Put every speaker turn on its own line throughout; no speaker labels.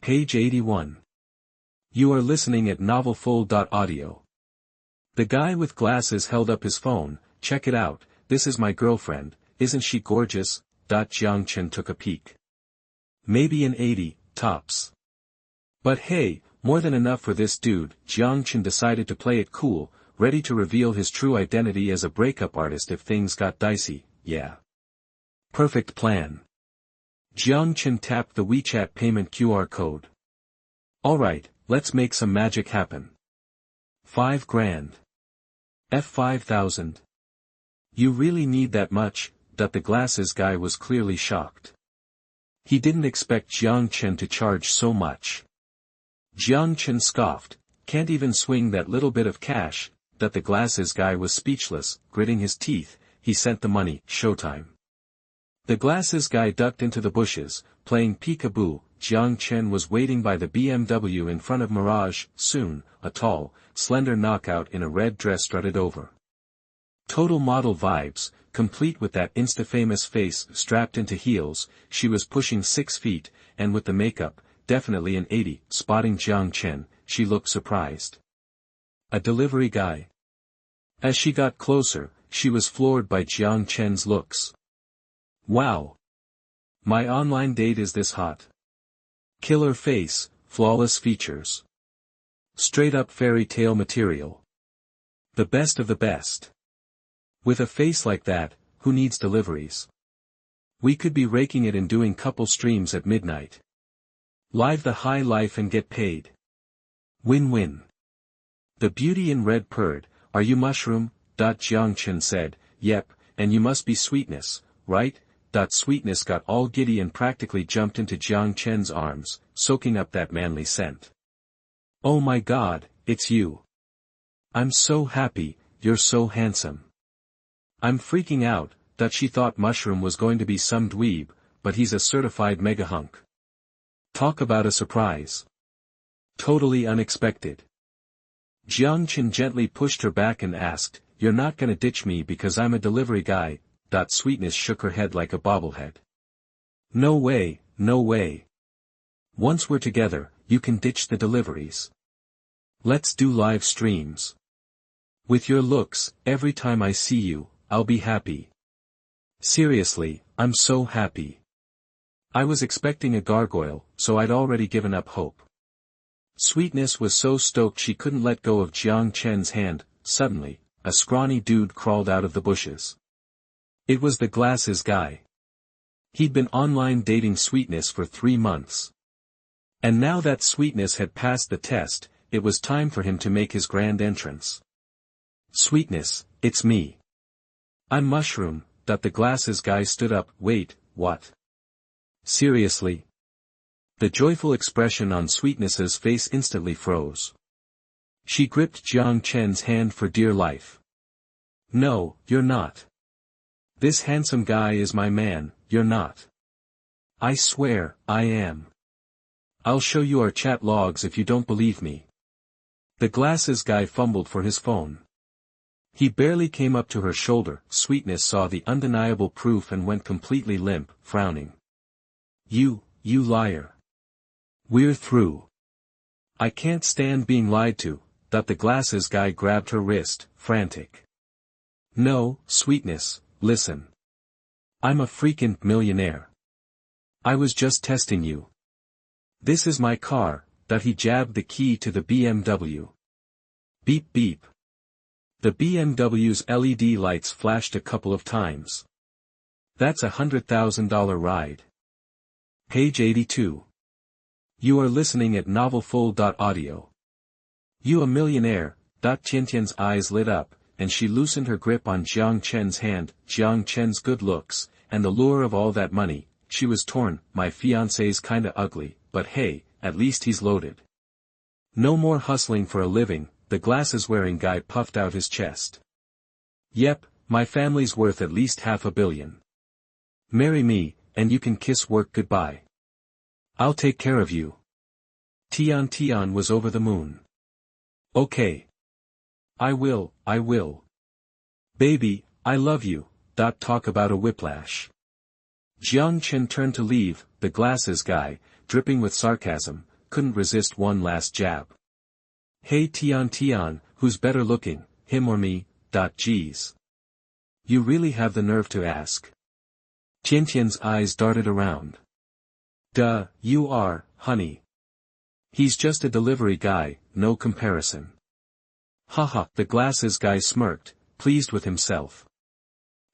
Page 81. You are listening at novelfull.audio. The guy with glasses held up his phone. Check it out, this is my girlfriend, isn't she gorgeous? Jiang Chen took a peek. Maybe an 80, tops. But hey, more than enough for this dude. Jiang Chen decided to play it cool, ready to reveal his true identity as a breakup artist if things got dicey. Yeah. Perfect plan. Jiang Chen tapped the WeChat payment QR code. Alright, let's make some magic happen. 5 grand. F5,000. You really need that much? The glasses guy was clearly shocked. He didn't expect Jiang Chen to charge so much. Jiang Chen scoffed, can't even swing that little bit of cash. The glasses guy was speechless, gritting his teeth. He sent the money. Showtime. The glasses guy ducked into the bushes, playing peekaboo. Jiang Chen was waiting by the BMW in front of Mirage. Soon, a tall, slender knockout in a red dress strutted over. Total model vibes, complete with that insta-famous face strapped into heels. She was pushing 6 feet, and with the makeup, definitely an 80. Spotting Jiang Chen, she looked surprised. A delivery guy? As she got closer, she was floored by Jiang Chen's looks. Wow! My online date is this hot. Killer face, flawless features. Straight up fairy tale material. The best of the best. With a face like that, who needs deliveries? We could be raking it and doing couple streams at midnight. Live the high life and get paid. Win-win. The beauty in red purred, are you mushroom? Jiang Chen said, yep, and you must be Sweetness, right? Sweetness got all giddy and practically jumped into Jiang Chen's arms, soaking up that manly scent. Oh my God, it's you. I'm so happy, you're so handsome. I'm freaking out. She thought Mushroom was going to be some dweeb, but he's a certified mega hunk. Talk about a surprise. Totally unexpected. Jiang Chen gently pushed her back and asked, you're not gonna ditch me because I'm a delivery guy? Sweetness shook her head like a bobblehead. No way, no way. Once we're together, you can ditch the deliveries. Let's do live streams. With your looks, every time I see you, I'll be happy. Seriously, I'm so happy. I was expecting a gargoyle, so I'd already given up hope. Sweetness was so stoked she couldn't let go of Jiang Chen's hand. Suddenly, a scrawny dude crawled out of the bushes. It was the glasses guy. He'd been online dating Sweetness for 3 months. And now that Sweetness had passed the test, it was time for him to make his grand entrance. Sweetness, it's me. I'm Mushroom. The glasses guy stood up. Wait, what? Seriously? The joyful expression on Sweetness's face instantly froze. She gripped Jiang Chen's hand for dear life. No, you're not. This handsome guy is my man, you're not. I swear, I am. I'll show you our chat logs if you don't believe me. The glasses guy fumbled for his phone. He barely came up to her shoulder. Sweetness saw the undeniable proof and went completely limp, frowning. You liar. We're through. I can't stand being lied to. The glasses guy grabbed her wrist, frantic. No, Sweetness. Listen. I'm a freaking millionaire. I was just testing you. This is my car. He jabbed the key to the BMW. Beep beep. The BMW's LED lights flashed a couple of times. That's a $100,000 ride. Page 82. You are listening at novelfull.audio. You a millionaire? Tiantian's eyes lit up, and she loosened her grip on Jiang Chen's hand. Jiang Chen's good looks, and the lure of all that money. She was torn. My fiancé's kinda ugly, but hey, at least he's loaded. No more hustling for a living. The glasses-wearing guy puffed out his chest. Yep, my family's worth at least $500 million. Marry me, and you can kiss work goodbye. I'll take care of you. Tian was over the moon. Okay. I will. Baby, I love you. Talk about a whiplash. Jiang Chen turned to leave. The glasses guy, dripping with sarcasm, couldn't resist one last jab. Hey Tian, who's better looking, him or me? Geez. You really have the nerve to ask. Tian's eyes darted around. Duh, you are, honey. He's just a delivery guy, no comparison. Haha, the glasses guy smirked, pleased with himself.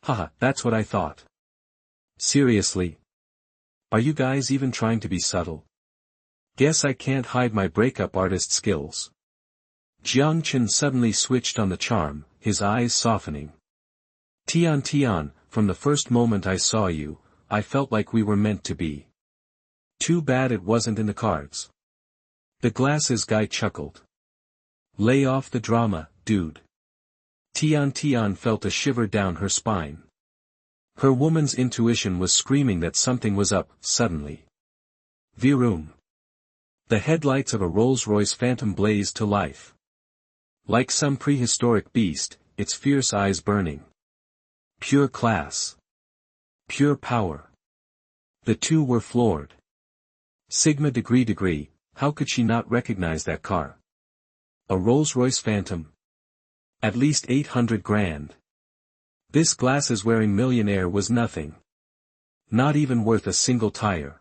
Haha, that's what I thought. Seriously? Are you guys even trying to be subtle? Guess I can't hide my breakup artist skills. Jiang Chen suddenly switched on the charm, his eyes softening. Tian, from the first moment I saw you, I felt like we were meant to be. Too bad it wasn't in the cards. The glasses guy chuckled. Lay off the drama, dude. Tian felt a shiver down her spine. Her woman's intuition was screaming that something was up, suddenly. Vroom. The headlights of a Rolls-Royce Phantom blazed to life. Like some prehistoric beast, its fierce eyes burning. Pure class. Pure power. The two were floored. Sigma degree, how could she not recognize that car? A Rolls-Royce Phantom. At least 800 grand. This glasses-wearing millionaire was nothing. Not even worth a single tire.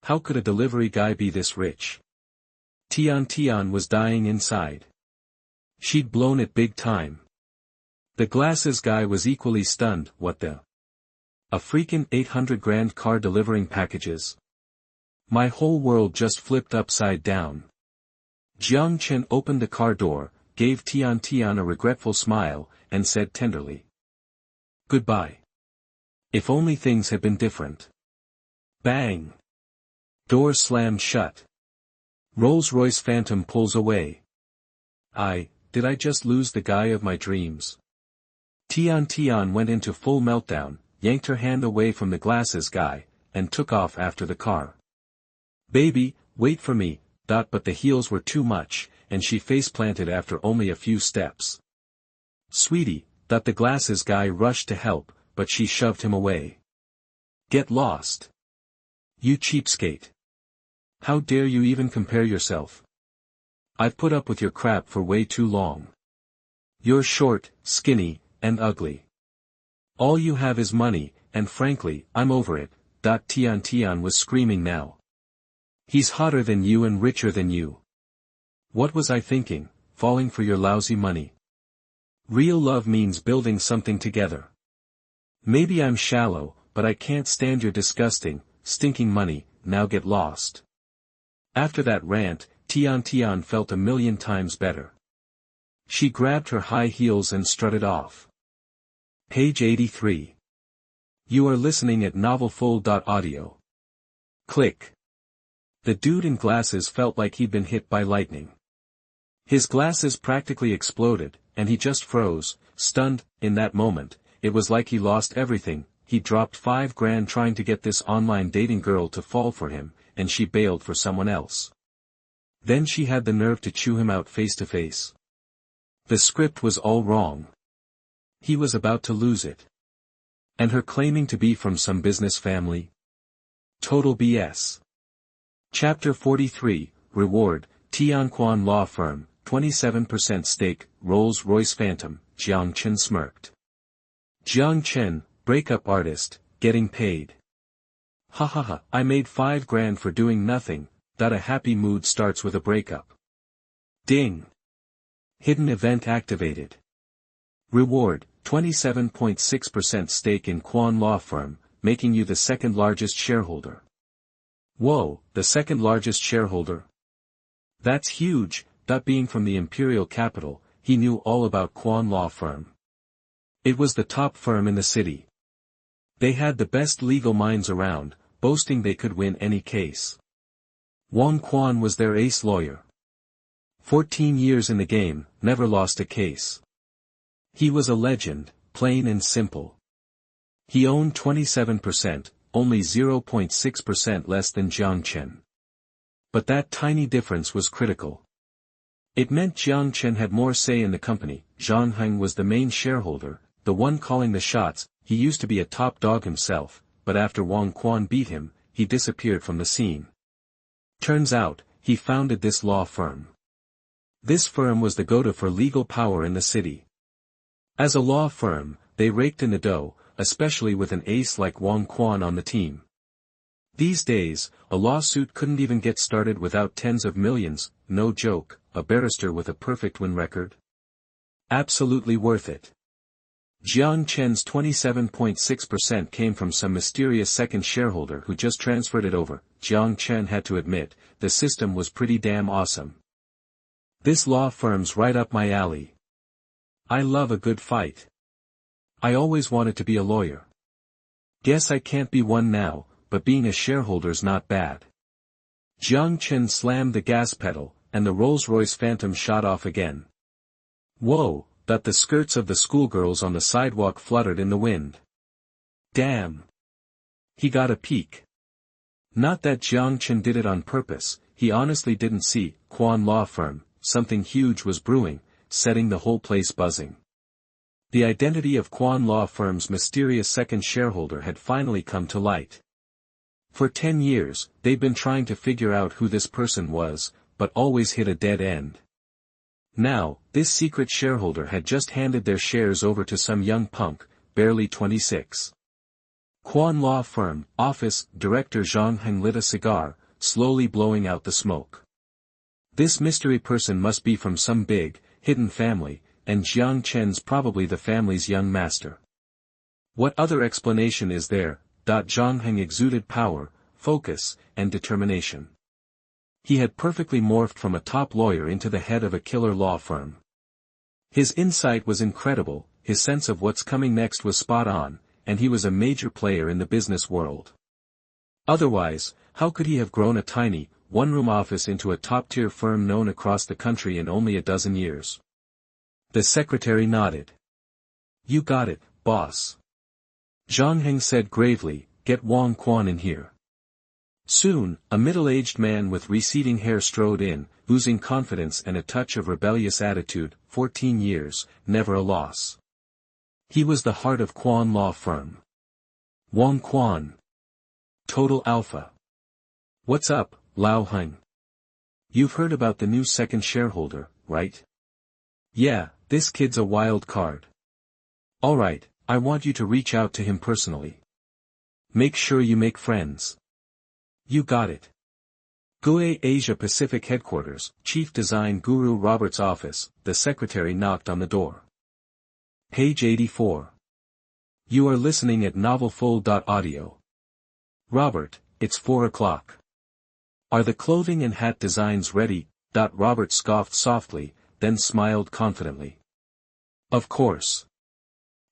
How could a delivery guy be this rich? Tian was dying inside. She'd blown it big time. The glasses guy was equally stunned. What the? A freaking 800 grand car delivering packages? My whole world just flipped upside down. Jiang Chen opened the car door, gave Tian a regretful smile, and said tenderly. Goodbye. If only things had been different. Bang. Door slammed shut. Rolls-Royce Phantom pulls away. Did I just lose the guy of my dreams? Tian went into full meltdown, yanked her hand away from the glasses guy, and took off after the car. Baby, wait for me, but the heels were too much, and she face-planted after only a few steps. Sweetie, the glasses guy rushed to help, but she shoved him away. Get lost. You cheapskate. How dare you even compare yourself? I've put up with your crap for way too long. You're short, skinny, and ugly. All you have is money, and frankly, I'm over it. Tian was screaming now. He's hotter than you and richer than you. What was I thinking, falling for your lousy money? Real love means building something together. Maybe I'm shallow, but I can't stand your disgusting, stinking money. Now get lost. After that rant, Tian felt a million times better. She grabbed her high heels and strutted off. Page 83. You are listening at novelfull.audio. Click. The dude in glasses felt like he'd been hit by lightning. His glasses practically exploded, and he just froze, stunned. In that moment, it was like he lost everything. He dropped 5 grand trying to get this online dating girl to fall for him, and she bailed for someone else. Then she had the nerve to chew him out face to face. The script was all wrong. He was about to lose it. And her claiming to be from some business family? Total BS. Chapter 43, Reward, Tianquan Law Firm, 27% stake, Rolls-Royce Phantom, Jiang Chen smirked. Jiang Chen, breakup artist, getting paid. Ha, I made 5 grand for doing nothing. A happy mood starts with a breakup. Ding. Hidden event activated. Reward, 27.6% stake in Quan Law Firm, making you the second largest shareholder. Whoa, the second largest shareholder? That's huge. Being from the imperial capital, he knew all about Quan Law Firm. It was the top firm in the city. They had the best legal minds around, boasting they could win any case. Wang Quan was their ace lawyer. 14 years in the game, never lost a case. He was a legend, plain and simple. He owned 27%, only 0.6% less than Jiang Chen. But that tiny difference was critical. It meant Jiang Chen had more say in the company. Zhang Heng was the main shareholder, the one calling the shots. He used to be a top dog himself, but after Wang Quan beat him, he disappeared from the scene. Turns out, he founded this law firm. This firm was the go-to for legal power in the city. As a law firm, they raked in the dough, especially with an ace like Wang Quan on the team. These days, a lawsuit couldn't even get started without tens of millions, no joke, a barrister with a perfect win record. Absolutely worth it. Jiang Chen's 27.6% came from some mysterious second shareholder who just transferred it over. Jiang Chen had to admit, the system was pretty damn awesome. This law firm's right up my alley. I love a good fight. I always wanted to be a lawyer. Guess I can't be one now, but being a shareholder's not bad. Jiang Chen slammed the gas pedal, and the Rolls-Royce Phantom shot off again. Whoa, that the skirts of the schoolgirls on the sidewalk fluttered in the wind. Damn. He got a peek. Not that Jiang Chen did it on purpose, he honestly didn't see. Quan law firm, something huge was brewing, setting the whole place buzzing. The identity of Quan law firm's mysterious second shareholder had finally come to light. For 10 years, they'd been trying to figure out who this person was, but always hit a dead end. Now, this secret shareholder had just handed their shares over to some young punk, barely 26. Quan law firm, office, director Zhang Heng lit a cigar, slowly blowing out the smoke. This mystery person must be from some big, hidden family, and Jiang Chen's probably the family's young master. What other explanation is there? Zhang Heng exuded power, focus, and determination. He had perfectly morphed from a top lawyer into the head of a killer law firm. His insight was incredible, his sense of what's coming next was spot on, and he was a major player in the business world. Otherwise, how could he have grown a tiny, one-room office into a top-tier firm known across the country in only a dozen years? The secretary nodded. You got it, boss. Zhang Heng said gravely, get Wang Quan in here. Soon, a middle-aged man with receding hair strode in, oozing confidence and a touch of rebellious attitude. 14 years, never a loss. He was the heart of Quan law firm. Wang Quan. Total alpha. What's up, Lao Heng? You've heard about the new second shareholder, right? Yeah, this kid's a wild card. Alright, I want you to reach out to him personally. Make sure you make friends. You got it. GUE Asia Pacific Headquarters, Chief Design Guru Robert's office, the secretary knocked on the door. Page 84. You are listening at novelfull.audio. Robert, it's 4 o'clock. Are the clothing and hat designs ready? Robert scoffed softly, then smiled confidently. Of course.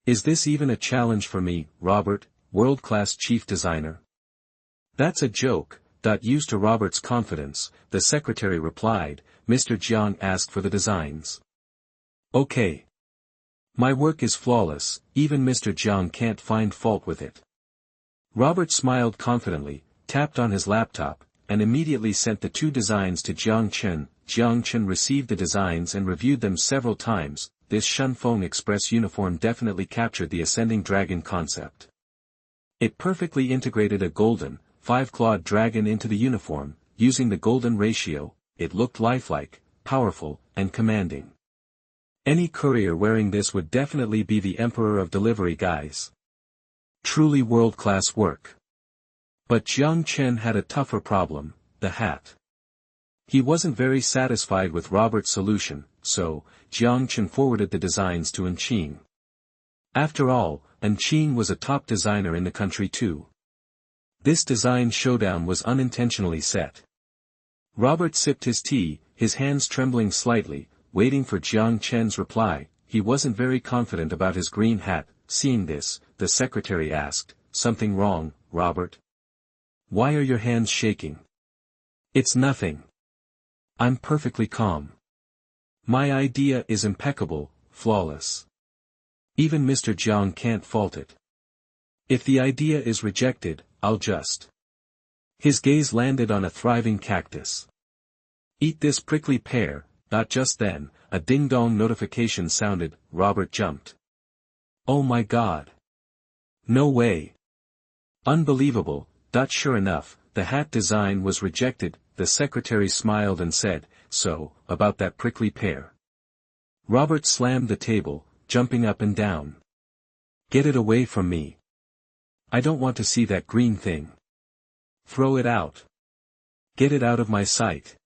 Is this even a challenge for me, Robert, world-class chief designer? That's a joke. Used to Robert's confidence, the secretary replied, Mr. Jiang asked for the designs. Okay. My work is flawless, even Mr. Jiang can't find fault with it. Robert smiled confidently, tapped on his laptop, and immediately sent the 2 designs to Jiang Chen. Jiang Chen received the designs and reviewed them several times. This Shunfeng Express uniform definitely captured the ascending dragon concept. It perfectly integrated a golden, 5-clawed dragon into the uniform. Using the golden ratio, it looked lifelike, powerful, and commanding. Any courier wearing this would definitely be the emperor of delivery guys. Truly world-class work. But Jiang Chen had a tougher problem, the hat. He wasn't very satisfied with Robert's solution, so, Jiang Chen forwarded the designs to Qing. After all, Qing was a top designer in the country too. This design showdown was unintentionally set. Robert sipped his tea, his hands trembling slightly, waiting for Jiang Chen's reply. He wasn't very confident about his green hat. Seeing this, the secretary asked, something wrong, Robert? Why are your hands shaking? It's nothing. I'm perfectly calm. My idea is impeccable, flawless. Even Mr. Jiang can't fault it. If the idea is rejected, I'll just. His gaze landed on a thriving cactus. Eat this prickly pear. Not just then, a ding-dong notification sounded. Robert jumped. Oh my God. No way. Unbelievable. Sure enough, the hat design was rejected. the secretary smiled and said, "So, about that prickly pear." Robert slammed the table, jumping up and down. "Get it away from me. I don't want to see that green thing. Throw it out. Get it out of my sight."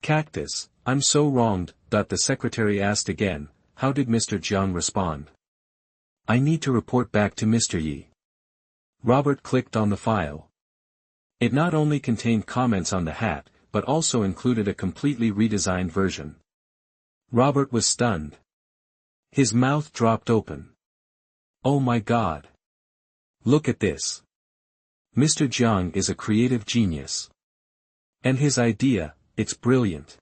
"Cactus, I'm so wronged," the secretary asked again. "How did Mr. Jiang respond?" "I need to report back to Mr. Yi." Robert clicked on the file. It not only contained comments on the hat, but also included a completely redesigned version. Robert was stunned. His mouth dropped open. "Oh my God! Look at this! Mr. Jiang is a creative genius. And his idea, it's brilliant.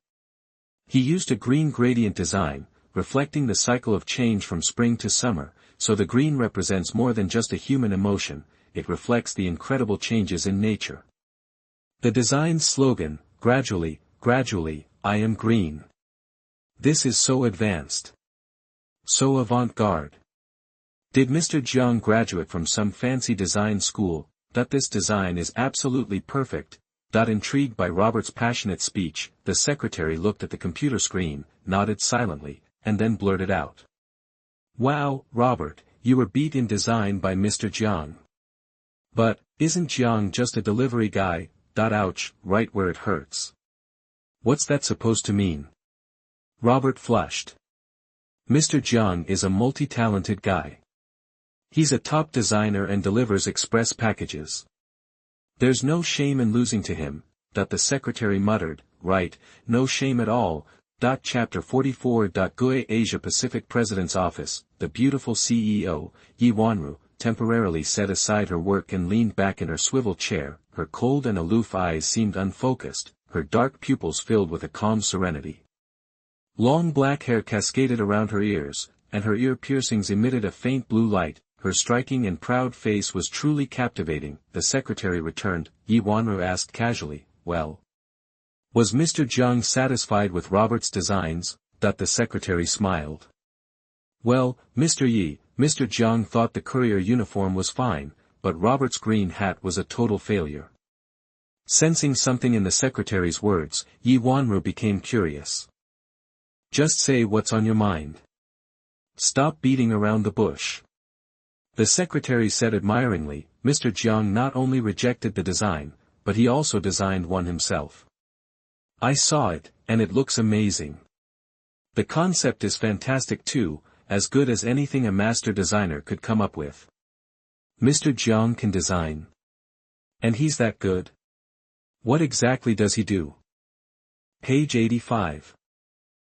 He used a green gradient design, reflecting the cycle of change from spring to summer, so the green represents more than just a human emotion, it reflects the incredible changes in nature. The design's slogan, gradually, I am green. This is so advanced. So avant-garde. Did Mr. Jiang graduate from some fancy design school? This design is absolutely perfect." Intrigued by Robert's passionate speech, the secretary looked at the computer screen, nodded silently, and then blurted out. "Wow, Robert, you were beat in design by Mr. Jiang. But, isn't Jiang just a delivery guy? Ouch, right where it hurts. What's that supposed to mean?" Robert flushed. "Mr. Jiang is a multi-talented guy. He's a top designer and delivers express packages. There's no shame in losing to him," the secretary muttered. "Right, no shame at all." Chapter 44. GUI Asia Pacific President's Office. The beautiful CEO, Yi Wanru, temporarily set aside her work and leaned back in her swivel chair. Her cold and aloof eyes seemed unfocused, her dark pupils filled with a calm serenity. Long black hair cascaded around her ears, and her ear piercings emitted a faint blue light. Her striking and proud face was truly captivating. The secretary returned. Yi Wanru asked casually, "Well, was Mr. Jiang satisfied with Robert's designs?" The secretary smiled. "Well, Mr. Yi, Mr. Jiang thought the courier uniform was fine, but Robert's green hat was a total failure." Sensing something in the secretary's words, Yi Wanru became curious. "Just say what's on your mind. Stop beating around the bush." The secretary said admiringly, "Mr. Jiang not only rejected the design, but he also designed one himself. I saw it, and it looks amazing. The concept is fantastic too, as good as anything a master designer could come up with. Mr. Jiang can design. And he's that good? What exactly does he do?" Page 85.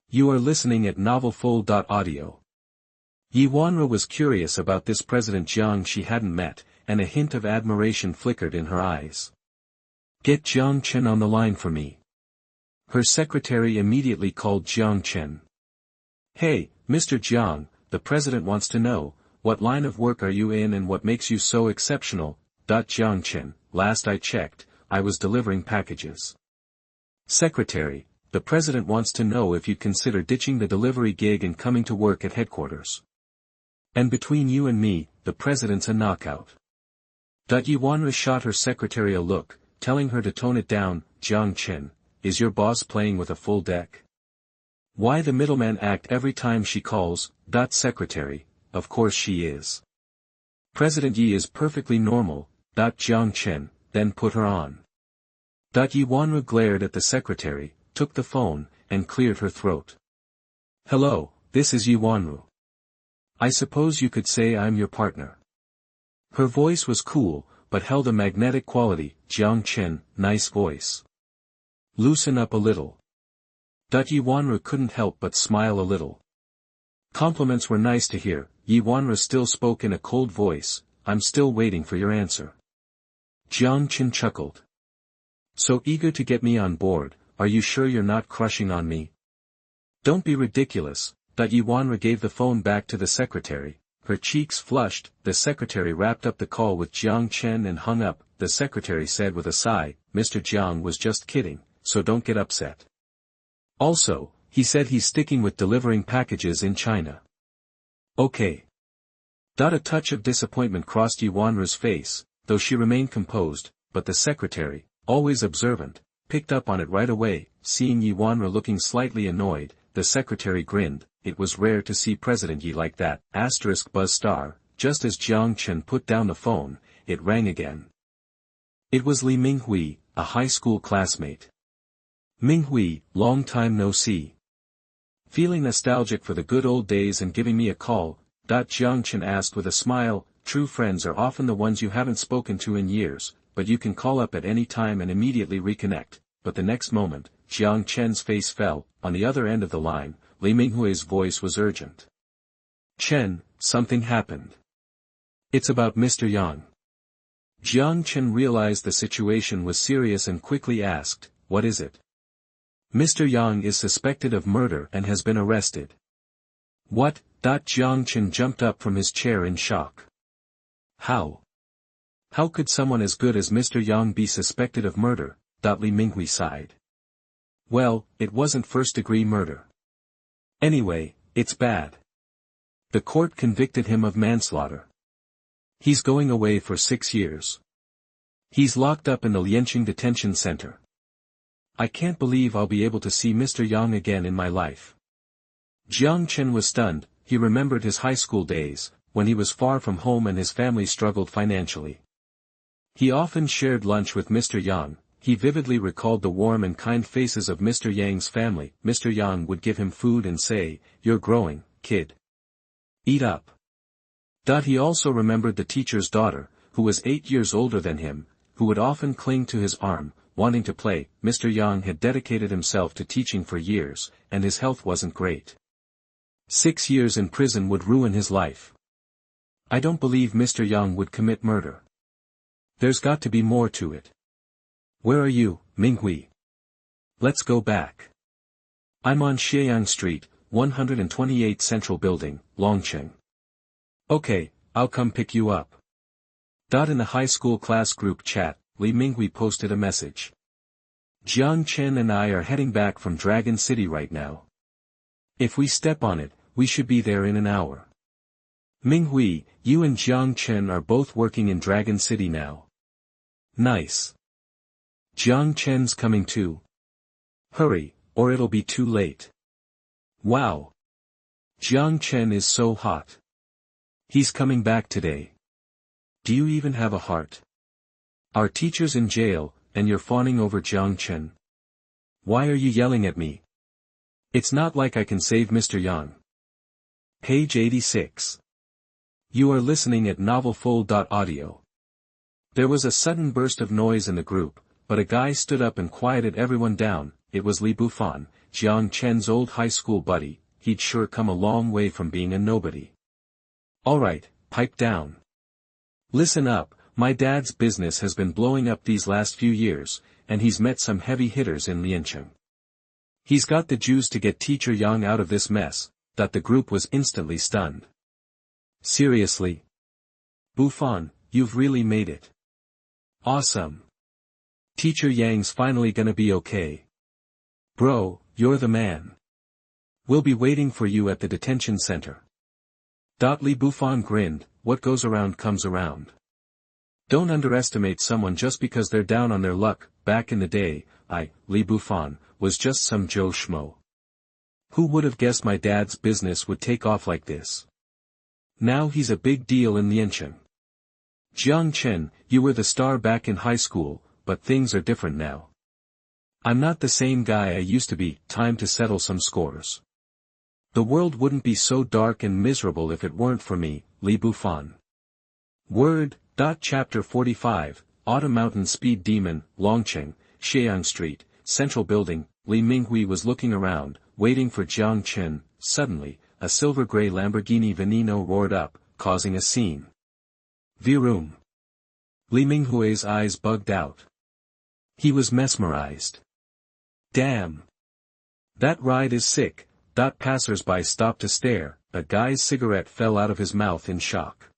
You are listening at novelfull.audio. Yi Wanru was curious about this President Jiang she hadn't met, and a hint of admiration flickered in her eyes. "Get Jiang Chen on the line for me." Her secretary immediately called Jiang Chen. "Hey, Mr. Jiang, the President wants to know, what line of work are you in and what makes you so exceptional?" Jiang Chen, "Last I checked, I was delivering packages." Secretary, "The President wants to know if you'd consider ditching the delivery gig and coming to work at headquarters. And between you and me, the President's a knockout." Yi Wanru shot her secretary a look, telling her to tone it down. "Jiang Chen, is your boss playing with a full deck? Why the middleman act every time she calls?" Secretary, "Of course she is. President Yi is perfectly normal." Jiang Chen, "Then put her on." Yi Wanru glared at the secretary, took the phone, and cleared her throat. "Hello, this is Yi Wanru. I suppose you could say I'm your partner." Her voice was cool, but held a magnetic quality. "Jiang Chen, nice voice. Loosen up a little." Yi Wanru couldn't help but smile a little. Compliments were nice to hear. Yi Wanru still spoke in a cold voice. "I'm still waiting for your answer." Jiang Chen chuckled. "So eager to get me on board, are you sure you're not crushing on me?" "Don't be ridiculous." Yi Wanru gave the phone back to the secretary. Her cheeks flushed. The secretary wrapped up the call with Jiang Chen and hung up. The secretary said with a sigh, "Mr. Jiang was just kidding, so don't get upset. Also, he said he's sticking with delivering packages in China." "Okay." A touch of disappointment crossed Yi Wanru's face, though she remained composed, but the secretary, always observant, picked up on it right away." Seeing Yi Wanra looking slightly annoyed, the secretary grinned. It was rare to see President Yi like that. Buzz star. Just as Jiang Chen put down the phone, it rang again. It was Li Minghui, a high school classmate. "Minghui, long time no see. Feeling nostalgic for the good old days and giving me a call?" Jiang Chen asked with a smile. True friends are often the ones you haven't spoken to in years, but you can call up at any time and immediately reconnect. But the next moment, Jiang Chen's face fell. On the other end of the line, Li Minghui's voice was urgent. "Chen, something happened. It's about Mr. Yang." Jiang Chen realized the situation was serious and quickly asked, "What is it?" "Mr. Yang is suspected of murder and has been arrested." "What?" Jiang Chen jumped up from his chair in shock. "How? How could someone as good as Mr. Yang be suspected of murder?" Li Minghui sighed. "Well, it wasn't first-degree murder. Anyway, it's bad. The court convicted him of manslaughter. He's going away for 6 years. He's locked up in the Lianqing detention center. I can't believe I'll be able to see Mr. Yang again in my life." Jiang Chen was stunned. He remembered his high school days, when he was far from home and his family struggled financially. He often shared lunch with Mr. Yang. He vividly recalled the warm and kind faces of Mr. Yang's family. Mr. Yang would give him food and say, "You're growing, kid. Eat up." He also remembered the teacher's daughter, who was 8 years older than him, who would often cling to his arm, wanting to play. Mr. Yang had dedicated himself to teaching for years, and his health wasn't great. 6 years in prison would ruin his life. I don't believe Mr. Yang would commit murder. There's got to be more to it. Where are you, Minghui? Let's go back. I'm on Xieyang Street, 128 Central Building, Longcheng. Okay, I'll come pick you up. In the high school class group chat, Li Minghui posted a message. Jiang Chen and I are heading back from Dragon City right now. If we step on it, we should be there in an hour. Minghui, you and Jiang Chen are both working in Dragon City now. Nice. Jiang Chen's coming too. Hurry, or it'll be too late. Wow. Jiang Chen is so hot. He's coming back today. Do you even have a heart? Our teacher's in jail, and you're fawning over Jiang Chen. Why are you yelling at me? It's not like I can save Mr. Yang. Page 86. You are listening at novelfull.audio. There was a sudden burst of noise in the group, but a guy stood up and quieted everyone down. It was Li Bufan, Jiang Chen's old high school buddy. He'd sure come a long way from being a nobody. Alright, pipe down. Listen up, my dad's business has been blowing up these last few years, and he's met some heavy hitters in Lianqing. He's got the juice to get teacher Yang out of this mess. The group was instantly stunned. Seriously? Bufan, you've really made it. Awesome. Teacher Yang's finally gonna be okay. Bro, you're the man. We'll be waiting for you at the detention center. Li Bufan grinned. What goes around comes around. Don't underestimate someone just because they're down on their luck. Back in the day, Li Bufan, was just some Joe Schmo. Who would have guessed my dad's business would take off like this? Now he's a big deal in Lianqing. Jiang Chen, you were the star back in high school, but things are different now. I'm not the same guy I used to be. Time to settle some scores. The world wouldn't be so dark and miserable if it weren't for me, Li Bufan. Word. Chapter 45, Autumn Mountain Speed Demon, Longcheng, Xieyang Street, Central Building. Li Minghui was looking around, waiting for Jiang Chen. Suddenly, a silver-gray Lamborghini Veneno roared up, causing a scene. Vroom. Li Minghui's eyes bugged out. He was mesmerized. Damn. That ride is sick. Passers-by stopped to stare. A guy's cigarette fell out of his mouth in shock.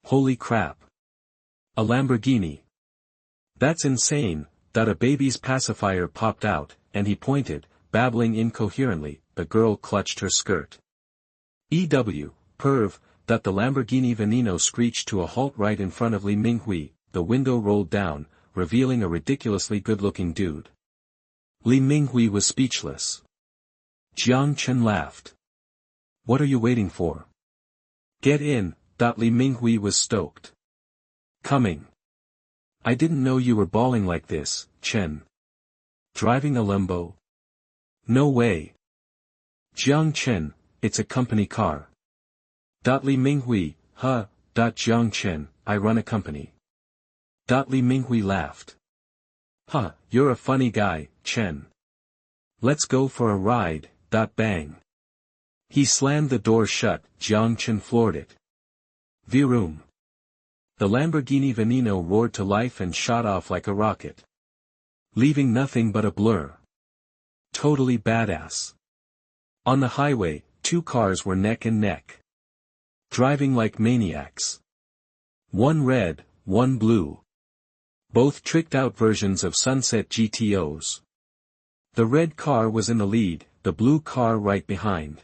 Holy crap. A Lamborghini. That's insane. A baby's pacifier popped out, and he pointed, babbling incoherently. The girl clutched her skirt. Perv. The Lamborghini Veneno screeched to a halt right in front of Li Minghui. The window rolled down, revealing a ridiculously good-looking dude. Li Minghui was speechless. Jiang Chen laughed. What are you waiting for? Get in. Li Minghui was stoked. Coming. I didn't know you were bawling like this, Chen. Driving a Lambo? No way. Jiang Chen, it's a company car. Li Minghui, huh, Jiang Chen, I run a company. Li Minghui laughed. Huh, you're a funny guy, Chen. Let's go for a ride, bang. He slammed the door shut, Jiang Chen floored it. Vroom. The Lamborghini Veneno roared to life and shot off like a rocket. Leaving nothing but a blur. Totally badass. On the highway, two cars were neck and neck. Driving like maniacs. One red, one blue. Both tricked-out versions of Sunset GTOs. The red car was in the lead, the blue car right behind.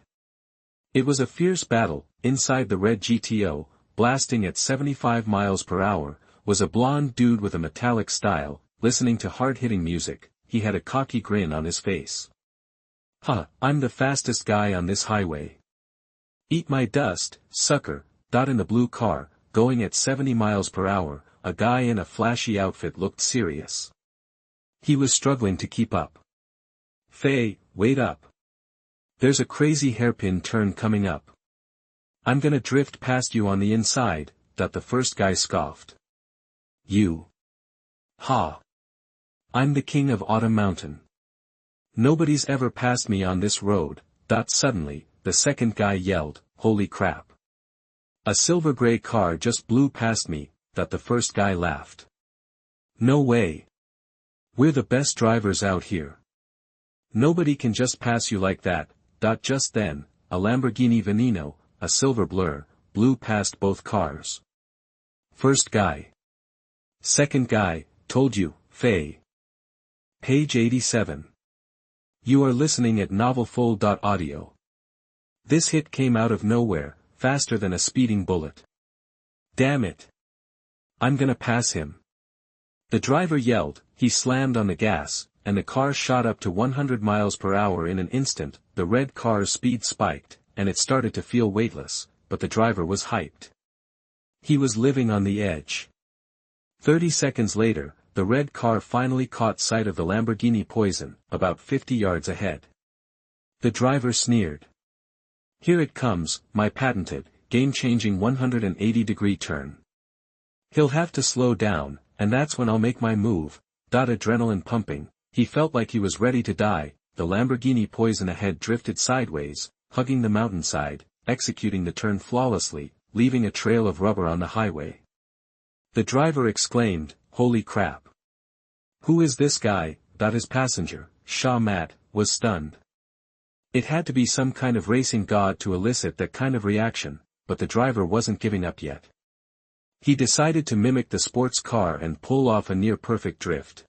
It was a fierce battle. Inside the red GTO, blasting at 75 miles per hour, was a blonde dude with a metallic style, listening to hard-hitting music. He had a cocky grin on his face. Huh, I'm the fastest guy on this highway. Eat my dust, sucker. In the blue car, going at 70 miles per hour, a guy in a flashy outfit looked serious. He was struggling to keep up. Faye, wait up. There's a crazy hairpin turn coming up. I'm gonna drift past you on the inside, the first guy scoffed. You. Ha. I'm the king of Autumn Mountain. Nobody's ever passed me on this road. Suddenly, the second guy yelled, holy crap. A silver gray car just blew past me, the first guy laughed. No way. We're the best drivers out here. Nobody can just pass you like that. Just then, a Lamborghini Veneno, a silver blur, blew past both cars. First guy. Second guy, told you, Faye. Page 87. You are listening at novelfull.audio. This hit came out of nowhere, faster than a speeding bullet. Damn it. I'm gonna pass him. The driver yelled, he slammed on the gas, and the car shot up to 100 miles per hour in an instant. The red car's speed spiked, and it started to feel weightless, but the driver was hyped. He was living on the edge. 30 seconds later, the red car finally caught sight of the Lamborghini Poison, about 50 yards ahead. The driver sneered. Here it comes, my patented, game-changing 180-degree turn. He'll have to slow down, and that's when I'll make my move. Adrenaline pumping, he felt like he was ready to die. The Lamborghini Poison ahead drifted sideways, hugging the mountainside, executing the turn flawlessly, leaving a trail of rubber on the highway. The driver exclaimed, holy crap. Who is this guy? His passenger, Shah Mat, was stunned. It had to be some kind of racing god to elicit that kind of reaction, but the driver wasn't giving up yet. He decided to mimic the sports car and pull off a near-perfect drift.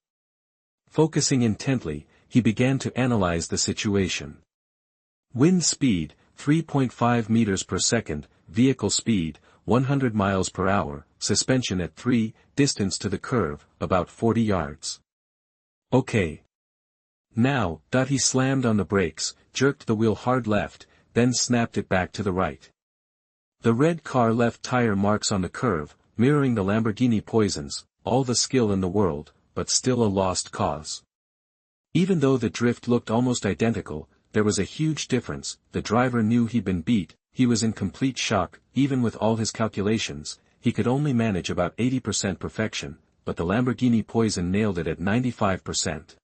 Focusing intently, he began to analyze the situation. Wind speed, 3.5 meters per second, vehicle speed, 100 miles per hour, suspension at 3, distance to the curve, about 40 yards. Okay. Now, he slammed on the brakes, jerked the wheel hard left, then snapped it back to the right. The red car left tire marks on the curve, mirroring the Lamborghini Poison's, all the skill in the world, but still a lost cause. Even though the drift looked almost identical, there was a huge difference. The driver knew he'd been beat. He was in complete shock. Even with all his calculations, he could only manage about 80% perfection, but the Lamborghini Poison nailed it at 95%.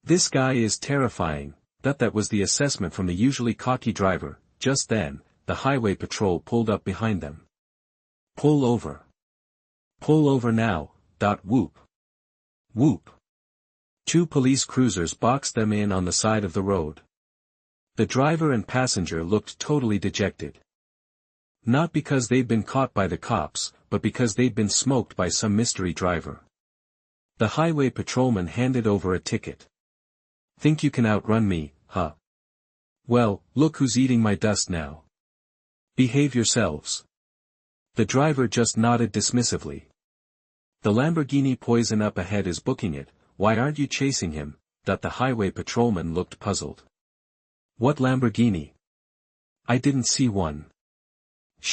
This guy is terrifying. That was the assessment from the usually cocky driver. Just then, the highway patrol pulled up behind them. Pull over. Pull over now. Whoop. Whoop. 2 police cruisers boxed them in on the side of the road. The driver and passenger looked totally dejected. Not because they'd been caught by the cops, but because they'd been smoked by some mystery driver. The highway patrolman handed over a ticket. Think you can outrun me, huh? Well, look who's eating my dust now. Behave yourselves. The driver just nodded dismissively. The Lamborghini Poison up ahead is booking it. Why aren't you chasing him? The highway patrolman looked puzzled. What Lamborghini? I didn't see one.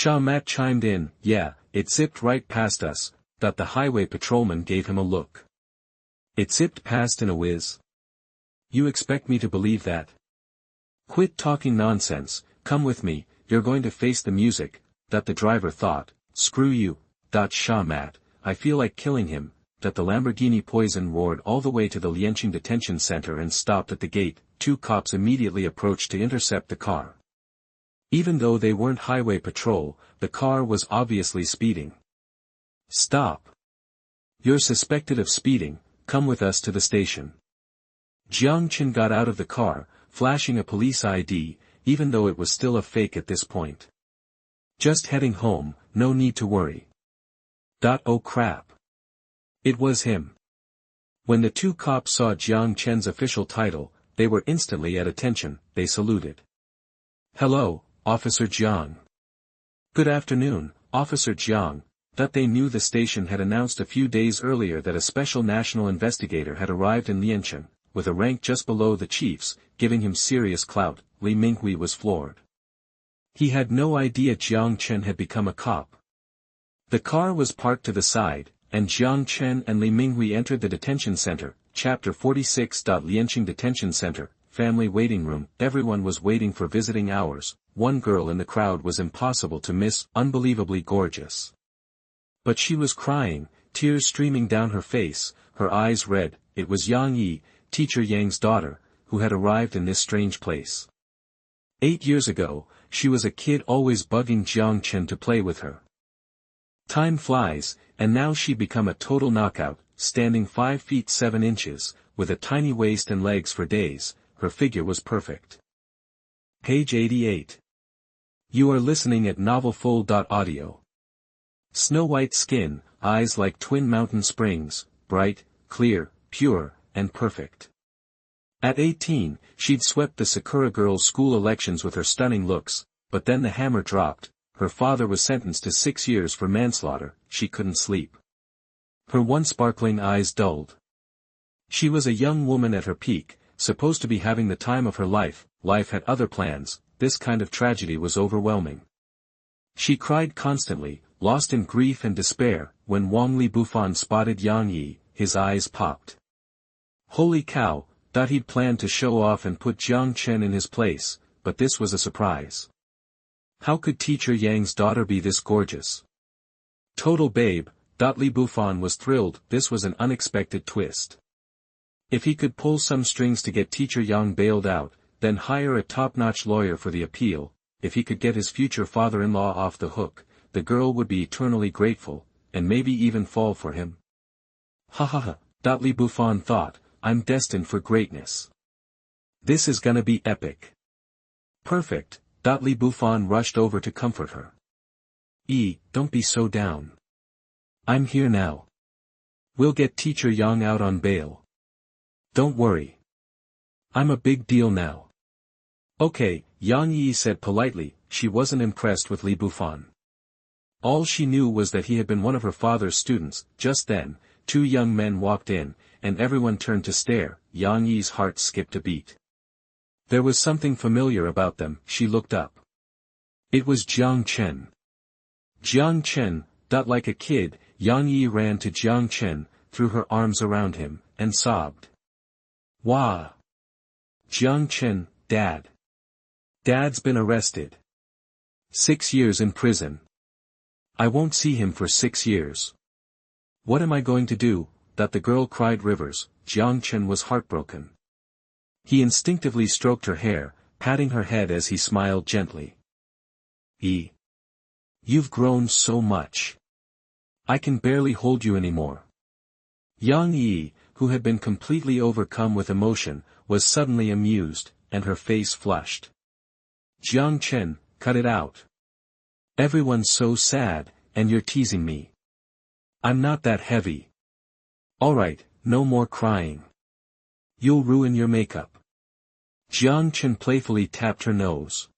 Matt chimed in, yeah, it zipped right past us. The highway patrolman gave him a look. It zipped past in a whiz? You expect me to believe that? Quit talking nonsense, come with me, you're going to face the music. The driver thought, screw you. Matt, I feel like killing him. The Lamborghini Poison roared all the way to the Lianqing detention center and stopped at the gate. 2 cops immediately approached to intercept the car. Even though they weren't highway patrol, the car was obviously speeding. Stop. You're suspected of speeding, come with us to the station. Jiang Chen got out of the car, flashing a police ID, even though it was still a fake at this point. Just heading home, no need to worry. Oh crap. It was him. When the 2 cops saw Jiang Chen's official title, they were instantly at attention, they saluted. Hello, Officer Jiang. Good afternoon, Officer Jiang. They knew the station had announced a few days earlier that a special national investigator had arrived in Lianqing, with a rank just below the chief's, giving him serious clout. Li Minghui was floored. He had no idea Jiang Chen had become a cop. The car was parked to the side, and Jiang Chen and Li Minghui entered the detention center. Chapter 46. Lianqing Detention Center, Family Waiting Room. Everyone was waiting for visiting hours. One girl in the crowd was impossible to miss, unbelievably gorgeous. But she was crying, tears streaming down her face, her eyes red. It was Yang Yi, Teacher Yang's daughter, who had arrived in this strange place. 8 years ago, she was a kid always bugging Jiang Chen to play with her. Time flies, and now she'd become a total knockout, standing 5 feet 7 inches, with a tiny waist and legs for days. Her figure was perfect. Page 88. You are listening at novelfull.audio. Snow white skin, eyes like twin mountain springs, bright, clear, pure, and perfect. At 18, she'd swept the Sakura Girls' school elections with her stunning looks, but then the hammer dropped. Her father was sentenced to 6 years for manslaughter. She couldn't sleep. Her once sparkling eyes dulled. She was a young woman at her peak, supposed to be having the time of her life. Life had other plans. This kind of tragedy was overwhelming. She cried constantly, lost in grief and despair. When Wang Li Bufan spotted Yang Yi, his eyes popped. Holy cow, he'd planned to show off and put Jiang Chen in his place, but this was a surprise. How could Teacher Yang's daughter be this gorgeous? Total babe. Li Bufan was thrilled. This was an unexpected twist. If he could pull some strings to get Teacher Yang bailed out, then hire a top-notch lawyer for the appeal, if he could get his future father-in-law off the hook, the girl would be eternally grateful, and maybe even fall for him. Ha ha ha, Li Bufan thought, I'm destined for greatness. This is gonna be epic. Perfect. Li Bufan rushed over to comfort her. Don't be so down. I'm here now. We'll get Teacher Yang out on bail. Don't worry. I'm a big deal now. Okay, Yang Yi said politely. She wasn't impressed with Li Bufan. All she knew was that he had been one of her father's students. Just then, 2 young men walked in, and everyone turned to stare. Yang Yi's heart skipped a beat. There was something familiar about them. She looked up. It was Jiang Chen. Jiang Chen. Like a kid, Yang Yi ran to Jiang Chen, threw her arms around him, and sobbed. Wah! Jiang Chen, Dad. Dad's been arrested. 6 years in prison. I won't see him for 6 years. What am I going to do? The girl cried rivers. Jiang Chen was heartbroken. He instinctively stroked her hair, patting her head as he smiled gently. You've grown so much. I can barely hold you anymore. Yang Yi, who had been completely overcome with emotion, was suddenly amused, and her face flushed. Jiang Chen, cut it out. Everyone's so sad, and you're teasing me. I'm not that heavy. Alright, no more crying. You'll ruin your makeup. Jiang Chen playfully tapped her nose.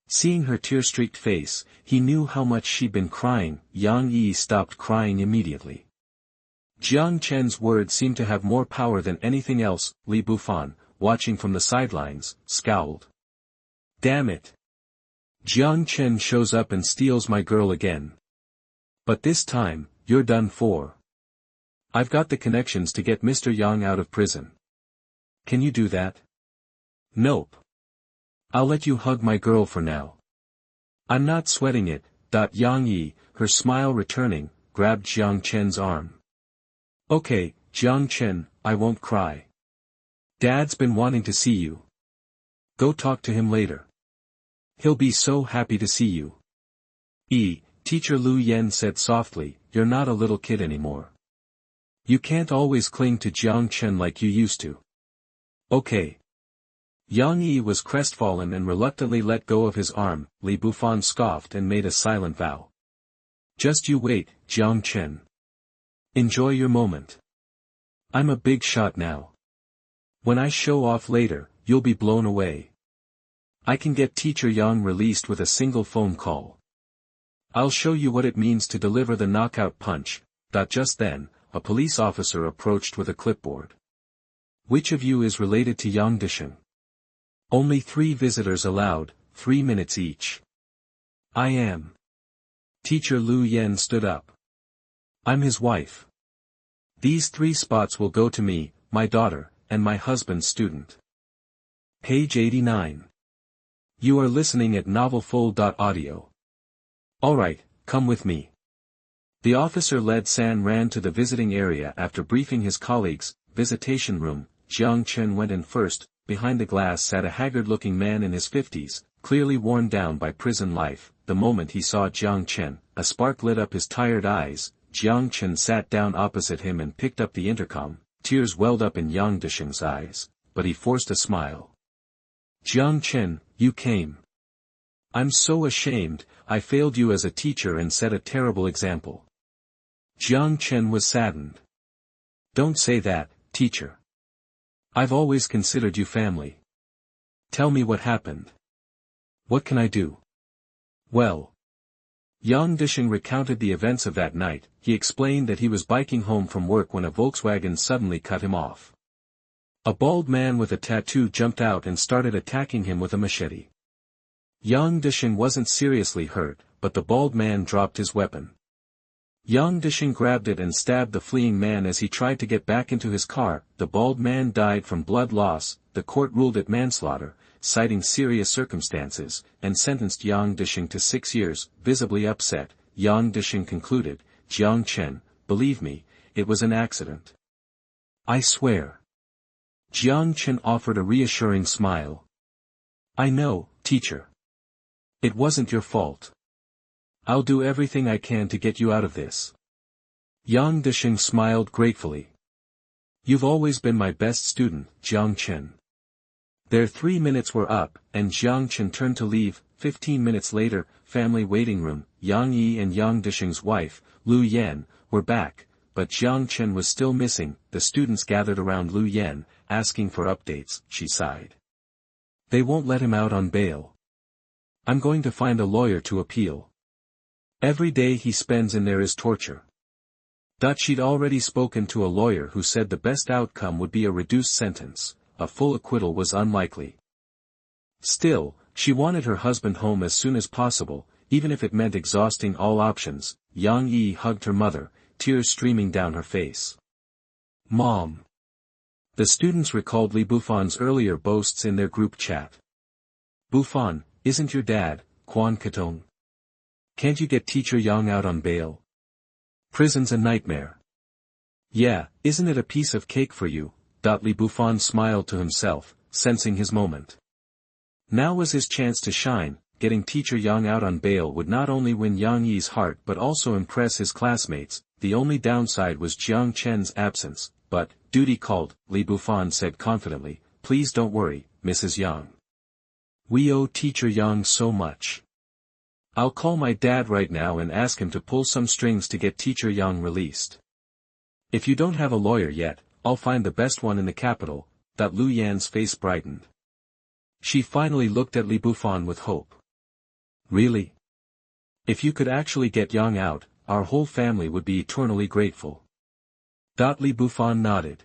Seeing her tear-streaked face, he knew how much she'd been crying. Yang Yi stopped crying immediately. Jiang Chen's words seemed to have more power than anything else. Li Bufan, watching from the sidelines, scowled. Damn it. Jiang Chen shows up and steals my girl again. But this time, you're done for. I've got the connections to get Mr. Yang out of prison. Can you do that? Nope. I'll let you hug my girl for now. I'm not sweating it. Yang Yi, her smile returning, grabbed Jiang Chen's arm. Okay, Jiang Chen, I won't cry. Dad's been wanting to see you. Go talk to him later. He'll be so happy to see you. Teacher Lu Yen said softly, you're not a little kid anymore. You can't always cling to Jiang Chen like you used to. Okay. Yang Yi was crestfallen and reluctantly let go of his arm. Li Bufan scoffed and made a silent vow. Just you wait, Jiang Chen. Enjoy your moment. I'm a big shot now. When I show off later, you'll be blown away. I can get Teacher Yang released with a single phone call. I'll show you what it means to deliver the knockout punch. Just then, a police officer approached with a clipboard. Which of you is related to Yang Disheng? Only 3 visitors allowed, 3 minutes each. I am. Teacher Lu Yen stood up. I'm his wife. These 3 spots will go to me, my daughter, and my husband's student. Page 89. You are listening at novelfull.audio. Alright, come with me. The officer led San Ran to the visiting area after briefing his colleagues. Visitation room. Jiang Chen went in first. Behind the glass sat a haggard-looking man in his 50s, clearly worn down by prison life. The moment he saw Jiang Chen, a spark lit up his tired eyes. Jiang Chen sat down opposite him and picked up the intercom. Tears welled up in Yang Disheng's eyes, but he forced a smile. Jiang Chen, you came. I'm so ashamed. I failed you as a teacher and set a terrible example. Jiang Chen was saddened. Don't say that, teacher. I've always considered you family. Tell me what happened. What can I do? Well. Yang Disheng recounted the events of that night. He explained that he was biking home from work when a Volkswagen suddenly cut him off. A bald man with a tattoo jumped out and started attacking him with a machete. Yang Disheng wasn't seriously hurt, but the bald man dropped his weapon. Yang Disheng grabbed it and stabbed the fleeing man as he tried to get back into his car. The bald man died from blood loss. The court ruled it manslaughter, citing serious circumstances, and sentenced Yang Disheng to 6 years. Visibly upset, Yang Disheng concluded, Jiang Chen, believe me, it was an accident. I swear. Jiang Chen offered a reassuring smile. I know, teacher. It wasn't your fault. I'll do everything I can to get you out of this. Yang Disheng smiled gratefully. You've always been my best student, Jiang Chen. Their 3 minutes were up, and Jiang Chen turned to leave. 15 minutes later, family waiting room. Yang Yi and Yang Disheng's wife, Lu Yan, were back, but Jiang Chen was still missing. The students gathered around Lu Yan, asking for updates. She sighed. They won't let him out on bail. I'm going to find a lawyer to appeal. Every day he spends in there is torture. She'd already spoken to a lawyer who said the best outcome would be a reduced sentence. A full acquittal was unlikely. Still, she wanted her husband home as soon as possible, even if it meant exhausting all options. Yang Yi hugged her mother, tears streaming down her face. Mom. The students recalled Li Bufan's earlier boasts in their group chat. Bufan, isn't your dad, Quan Katong? Can't you get Teacher Yang out on bail? Prison's a nightmare. Yeah, isn't it a piece of cake for you? Li Bufan smiled to himself, sensing his moment. Now was his chance to shine. Getting Teacher Yang out on bail would not only win Yang Yi's heart but also impress his classmates. The only downside was Jiang Chen's absence, but, duty called, Li Bufan said confidently, please don't worry, Mrs. Yang. We owe Teacher Yang so much. I'll call my dad right now and ask him to pull some strings to get Teacher Yang released. If you don't have a lawyer yet, I'll find the best one in the capital. Lu Yan's face brightened. She finally looked at Li Bufan with hope. Really? If you could actually get Yang out, our whole family would be eternally grateful. Li Bufan nodded.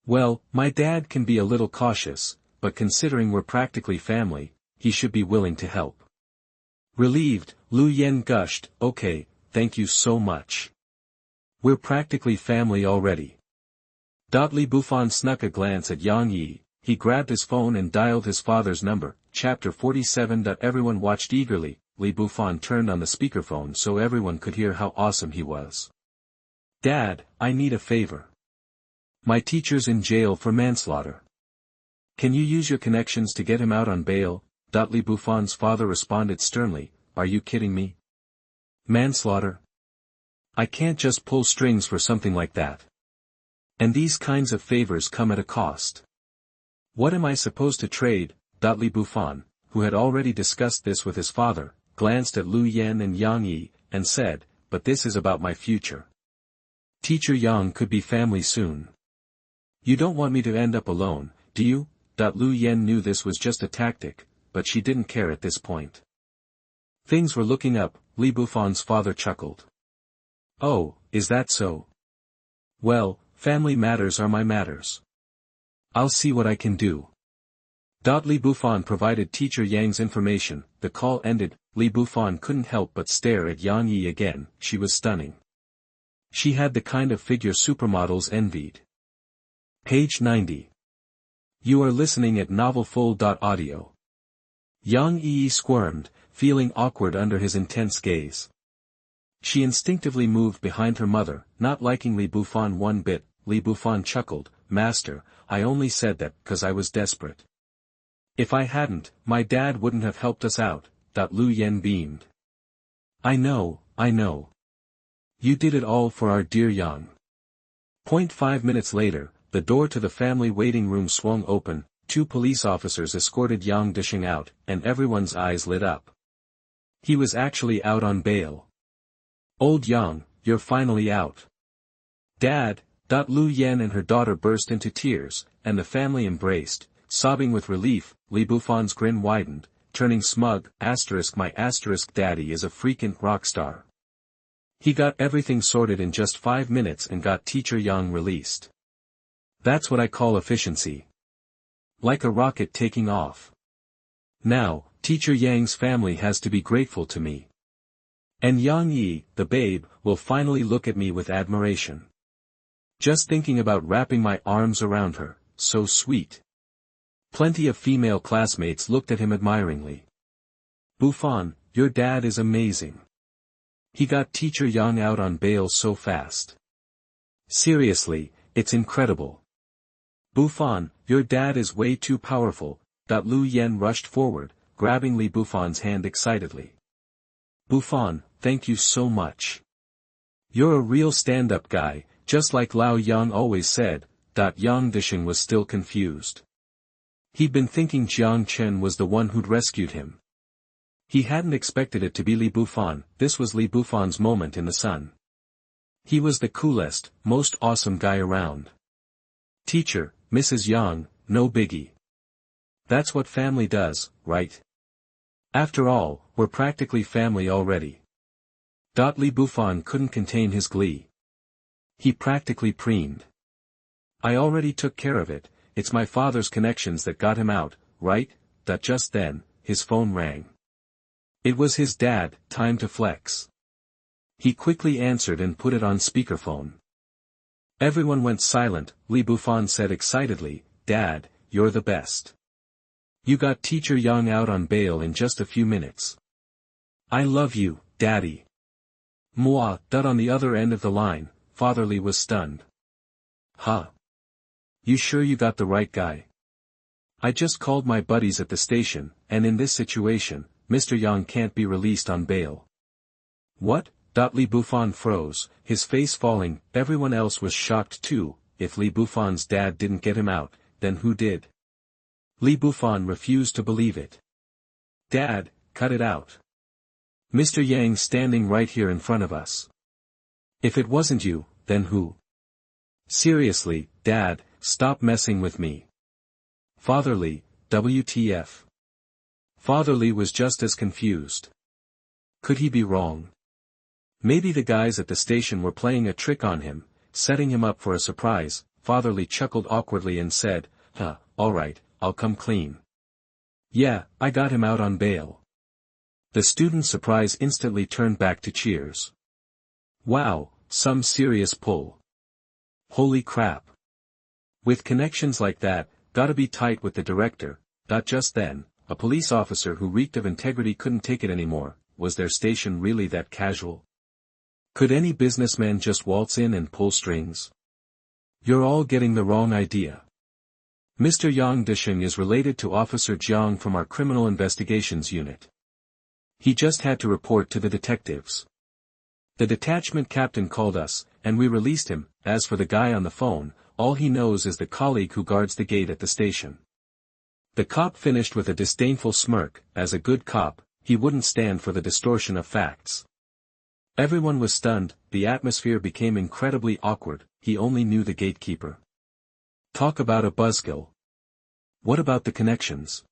Well, my dad can be a little cautious, but considering we're practically family, he should be willing to help. Relieved, Lu Yen gushed, okay, thank you so much. We're practically family already. Li Bufan snuck a glance at Yang Yi, he grabbed his phone and dialed his father's number, chapter 47. Everyone watched eagerly. Li Bufan turned on the speakerphone so everyone could hear how awesome he was. Dad, I need a favor. My teacher's in jail for manslaughter. Can you use your connections to get him out on bail? Li Bufan's father responded sternly, are you kidding me? Manslaughter? I can't just pull strings for something like that. And these kinds of favors come at a cost. What am I supposed to trade? Li Bufan, who had already discussed this with his father, glanced at Lu Yen and Yang Yi, and said, but this is about my future. Teacher Yang could be family soon. You don't want me to end up alone, do you? Lu Yen knew this was just a tactic, but she didn't care at this point. Things were looking up, Li Bufan's father chuckled. Oh, is that so? Well, family matters are my matters. I'll see what I can do. Li Bufan provided teacher Yang's information. The call ended. Li Bufan couldn't help but stare at Yang Yi again. She was stunning. She had the kind of figure supermodels envied. Page 90. You are listening at novelfull.audio. Yang Yi squirmed, feeling awkward under his intense gaze. She instinctively moved behind her mother, not liking Li Bufan one bit. Li Bufan chuckled, Master, I only said that 'cause I was desperate. If I hadn't, my dad wouldn't have helped us out. Lu Yen beamed. I know. You did it all for our dear Yang. 5 minutes later, the door to the family waiting room swung open, 2 police officers escorted Yang dishing out, and everyone's eyes lit up. He was actually out on bail. Old Yang, you're finally out. Dad, Lu Yen and her daughter burst into tears, and the family embraced, sobbing with relief. Li Bufan's grin widened, turning smug, my daddy is a freaking rock star. He got everything sorted in just 5 minutes and got teacher Yang released. That's what I call efficiency. Like a rocket taking off. Now, teacher Yang's family has to be grateful to me. And Yang Yi, the babe, will finally look at me with admiration. Just thinking about wrapping my arms around her, so sweet. Plenty of female classmates looked at him admiringly. Bufan, your dad is amazing. He got teacher Yang out on bail so fast. Seriously, it's incredible. Bufan, your dad is way too powerful. Lu Yen rushed forward, grabbing Li Bufan's hand excitedly. Bufan, thank you so much. You're a real stand-up guy, just like Lao Yang always said. Yang Dishing was still confused. He'd been thinking Jiang Chen was the one who'd rescued him. He hadn't expected it to be Li Bufan. This was Li Bufan's moment in the sun. He was the coolest, most awesome guy around. Teacher, Mrs. Yang, no biggie. That's what family does, right? After all, we're practically family already. Li Bufan couldn't contain his glee. He practically preened. I already took care of it, it's my father's connections that got him out, right? Just then, his phone rang. It was his dad, time to flex. He quickly answered and put it on speakerphone. Everyone went silent. Li Bufan said excitedly, Dad, you're the best. You got teacher Yang out on bail in just a few minutes. I love you, Daddy. Moi. On the other end of the line, Father Li was stunned. Huh? You sure you got the right guy? I just called my buddies at the station, and in this situation, Mr. Yang can't be released on bail. What? Li Bufan froze, his face falling. Everyone else was shocked too. If Li Bufan's dad didn't get him out, then who did? Li Bufan refused to believe it. Dad, cut it out. Mr. Yang's standing right here in front of us. If it wasn't you, then who? Seriously, Dad, stop messing with me. Father Li, WTF. Father Li was just as confused. Could he be wrong? Maybe the guys at the station were playing a trick on him, setting him up for a surprise. Fatherly chuckled awkwardly and said, alright, I'll come clean. Yeah, I got him out on bail. The student's surprise instantly turned back to cheers. Wow, some serious pull. Holy crap. With connections like that, gotta be tight with the director. Just then, a police officer who reeked of integrity couldn't take it anymore. Was their station really that casual? Could any businessman just waltz in and pull strings? You're all getting the wrong idea. Mr. Yang Disheng is related to Officer Jiang from our Criminal Investigations Unit. He just had to report to the detectives. The detachment captain called us, and we released him. As for the guy on the phone, all he knows is the colleague who guards the gate at the station. The cop finished with a disdainful smirk. As a good cop, he wouldn't stand for the distortion of facts. Everyone was stunned, the atmosphere became incredibly awkward. He only knew the gatekeeper. Talk about a buzzkill. What about the connections?